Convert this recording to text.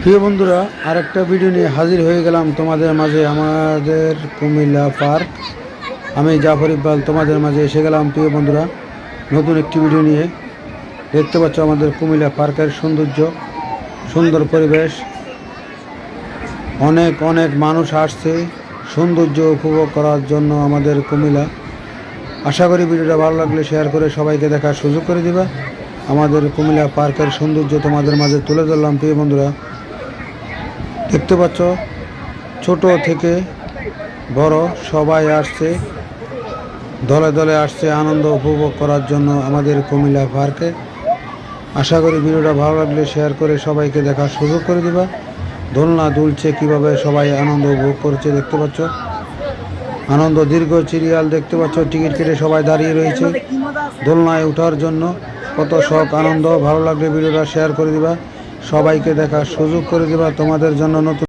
প্রিয় বন্ধুরা, আরেকটা ভিডিও নিয়ে হাজির হয়ে গেলাম তোমাদের মাঝে। আমাদের কুমিল্লা পার্ক, আমি জাফর ইকবাল তোমাদের মাঝে এসে গেলাম। প্রিয় বন্ধুরা, নতুন একটি ভিডিও নিয়ে। দেখতে পাচ্ছ আমাদের কুমিল্লা পার্কের সৌন্দর্য, সুন্দর পরিবেশ, অনেক অনেক মানুষ আসছে সৌন্দর্য উপভোগ করার জন্য আমাদের কুমিল্লা। আশা করি ভিডিওটা ভালো লাগলে শেয়ার করে সবাইকে দেখার সুযোগ করে দিবা। আমাদের কুমিল্লা পার্কের সৌন্দর্য তোমাদের মাঝে তুলে ধরলাম। প্রিয় বন্ধুরা, দেখতে পাচ্ছ ছোট থেকে বড় সবাই আসছে, দলে দলে আসছে আনন্দ উপভোগ করার জন্য আমাদের কুমিল্লা পার্কে। আশা করি ভিডিওটা ভালো লাগলে শেয়ার করে সবাইকে দেখার সুযোগ করে দিবা। দোলনা দুলছে, কিভাবে সবাই আনন্দ উপভোগ করছে দেখতে পাচ্ছ। আনন্দ দীর্ঘ সিরিয়াল দেখতে পাচ্ছ, টিকিট কেটে সবাই দাঁড়িয়ে রয়েছে দোলনায় ওঠার জন্য। কত শখ আনন্দ। ভালো লাগলে ভিডিওটা শেয়ার করে দিবা, সবাইকে দেখার সুযোগ করে দিবা। তোমাদের জন্য নতুন